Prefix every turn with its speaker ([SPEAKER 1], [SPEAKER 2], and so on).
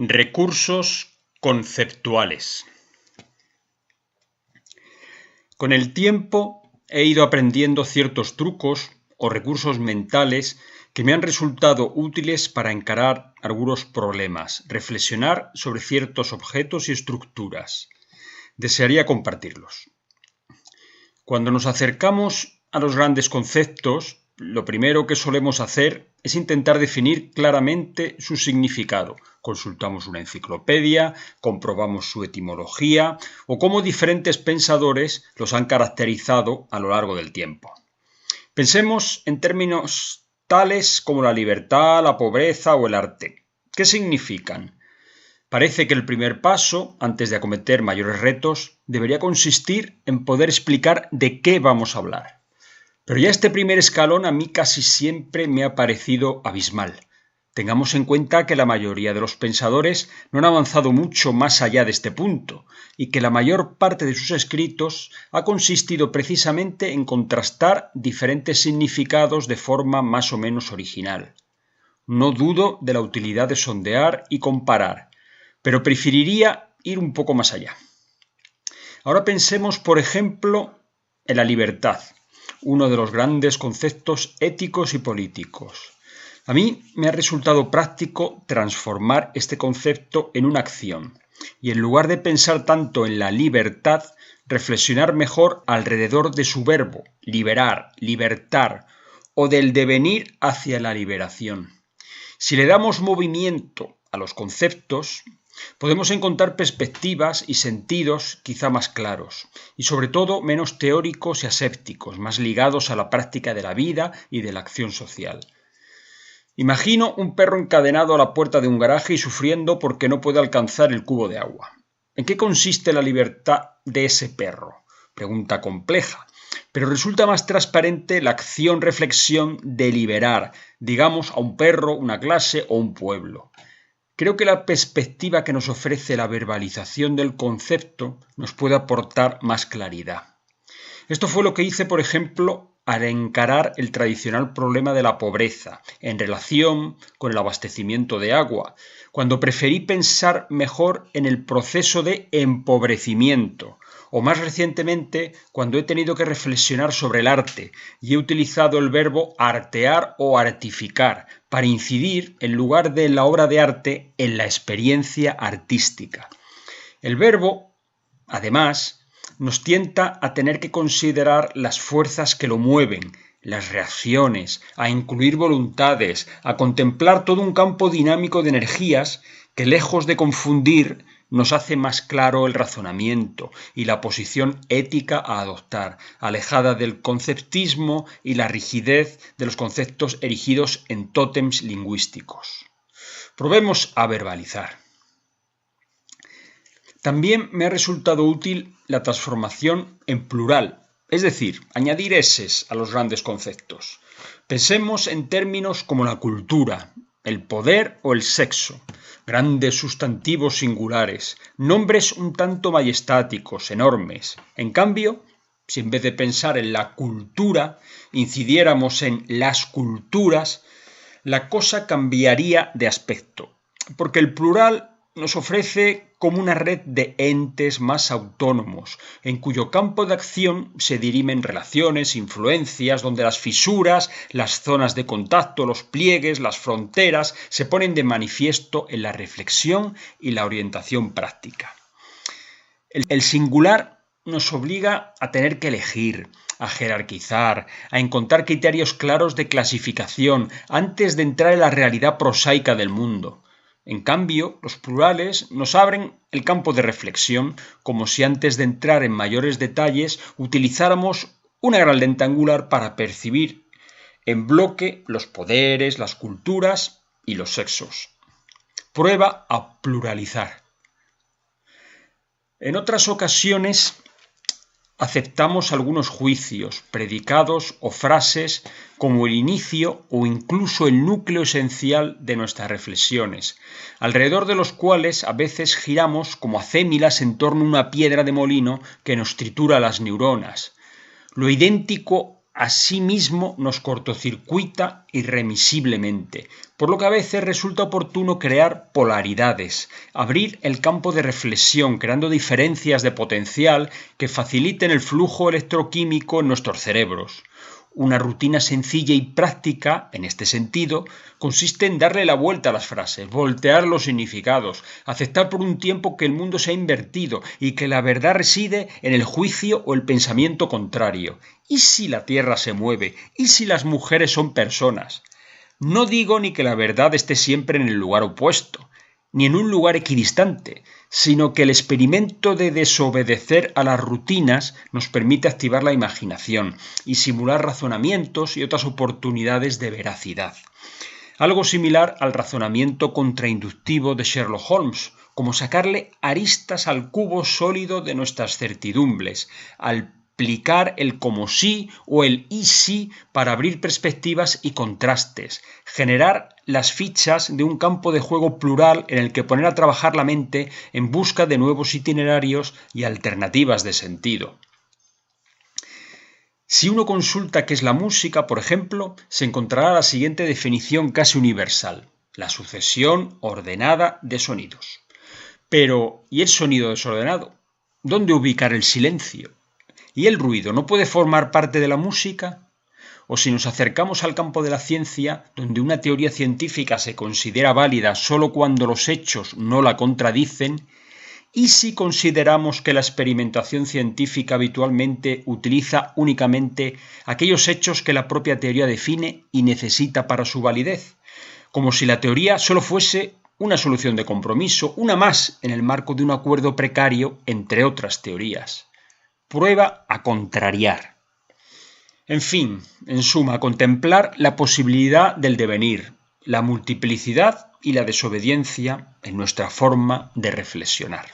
[SPEAKER 1] Recursos conceptuales. Con el tiempo he ido aprendiendo ciertos trucos o recursos mentales que me han resultado útiles para encarar algunos problemas, reflexionar sobre ciertos objetos y estructuras. Desearía compartirlos. Cuando nos acercamos a los grandes conceptos, lo primero que solemos hacer es intentar definir claramente su significado. Consultamos una enciclopedia, comprobamos su etimología o cómo diferentes pensadores los han caracterizado a lo largo del tiempo. Pensemos en términos tales como la libertad, la pobreza o el arte. ¿Qué significan? Parece que el primer paso, antes de acometer mayores retos, debería consistir en poder explicar de qué vamos a hablar. Pero ya este primer escalón a mí casi siempre me ha parecido abismal. Tengamos en cuenta que la mayoría de los pensadores no han avanzado mucho más allá de este punto y que la mayor parte de sus escritos ha consistido precisamente en contrastar diferentes significados de forma más o menos original. No dudo de la utilidad de sondear y comparar, pero preferiría ir un poco más allá. Ahora pensemos, por ejemplo, en la libertad, uno de los grandes conceptos éticos y políticos. A mí me ha resultado práctico transformar este concepto en una acción y en lugar de pensar tanto en la libertad, reflexionar mejor alrededor de su verbo, liberar, libertar, o del devenir hacia la liberación. Si le damos movimiento a los conceptos, podemos encontrar perspectivas y sentidos quizá más claros y sobre todo menos teóricos y asépticos, más ligados a la práctica de la vida y de la acción social. Imagino un perro encadenado a la puerta de un garaje y sufriendo porque no puede alcanzar el cubo de agua. ¿En qué consiste la libertad de ese perro? Pregunta compleja, pero resulta más transparente la acción-reflexión de liberar, digamos, a un perro, una clase o un pueblo. Creo que la perspectiva que nos ofrece la verbalización del concepto nos puede aportar más claridad. Esto fue lo que hice, por ejemplo, al encarar el tradicional problema de la pobreza en relación con el abastecimiento de agua, cuando preferí pensar mejor en el proceso de empobrecimiento, o más recientemente cuando he tenido que reflexionar sobre el arte y he utilizado el verbo artear o artificar para incidir, en lugar de la obra de arte, en la experiencia artística. El verbo, además, nos tienta a tener que considerar las fuerzas que lo mueven, las reacciones, a incluir voluntades, a contemplar todo un campo dinámico de energías que, lejos de confundir, nos hace más claro el razonamiento y la posición ética a adoptar, alejada del conceptismo y la rigidez de los conceptos erigidos en tótems lingüísticos. Probemos a verbalizar. También me ha resultado útil la transformación en plural, es decir, añadir eses a los grandes conceptos. Pensemos en términos como la cultura, el poder o el sexo, grandes sustantivos singulares, nombres un tanto majestáticos, enormes. En cambio, si en vez de pensar en la cultura, incidiéramos en las culturas, la cosa cambiaría de aspecto, porque el plural nos ofrece como una red de entes más autónomos, en cuyo campo de acción se dirimen relaciones, influencias, donde las fisuras, las zonas de contacto, los pliegues, las fronteras se ponen de manifiesto en la reflexión y la orientación práctica. El singular nos obliga a tener que elegir, a jerarquizar, a encontrar criterios claros de clasificación antes de entrar en la realidad prosaica del mundo. En cambio, los plurales nos abren el campo de reflexión, como si antes de entrar en mayores detalles utilizáramos una gran lente angular para percibir en bloque los poderes, las culturas y los sexos. Prueba a pluralizar. En otras ocasiones aceptamos algunos juicios, predicados o frases como el inicio o incluso el núcleo esencial de nuestras reflexiones, alrededor de los cuales a veces giramos como acémilas en torno a una piedra de molino que nos tritura las neuronas. Lo idéntico a sí mismo nos cortocircuita irremisiblemente, por lo que a veces resulta oportuno crear polaridades, abrir el campo de reflexión, creando diferencias de potencial que faciliten el flujo electroquímico en nuestros cerebros. Una rutina sencilla y práctica, en este sentido, consiste en darle la vuelta a las frases, voltear los significados, aceptar por un tiempo que el mundo se ha invertido y que la verdad reside en el juicio o el pensamiento contrario. ¿Y si la Tierra se mueve? ¿Y si las mujeres son personas? No digo ni que la verdad esté siempre en el lugar opuesto, ni en un lugar equidistante, sino que el experimento de desobedecer a las rutinas nos permite activar la imaginación y simular razonamientos y otras oportunidades de veracidad. Algo similar al razonamiento contrainductivo de Sherlock Holmes, como sacarle aristas al cubo sólido de nuestras certidumbres, al aplicar el como sí o el y sí para abrir perspectivas y contrastes, generar las fichas de un campo de juego plural en el que poner a trabajar la mente en busca de nuevos itinerarios y alternativas de sentido. Si uno consulta qué es la música, por ejemplo, se encontrará la siguiente definición casi universal: la sucesión ordenada de sonidos. Pero, ¿y el sonido desordenado? ¿Dónde ubicar el silencio? ¿Y el ruido no puede formar parte de la música? O si nos acercamos al campo de la ciencia, donde una teoría científica se considera válida solo cuando los hechos no la contradicen, ¿y si consideramos que la experimentación científica habitualmente utiliza únicamente aquellos hechos que la propia teoría define y necesita para su validez? Como si la teoría solo fuese una solución de compromiso, una más en el marco de un acuerdo precario entre otras teorías. Prueba a contrariar. En fin, en suma, contemplar la posibilidad del devenir, la multiplicidad y la desobediencia en nuestra forma de reflexionar.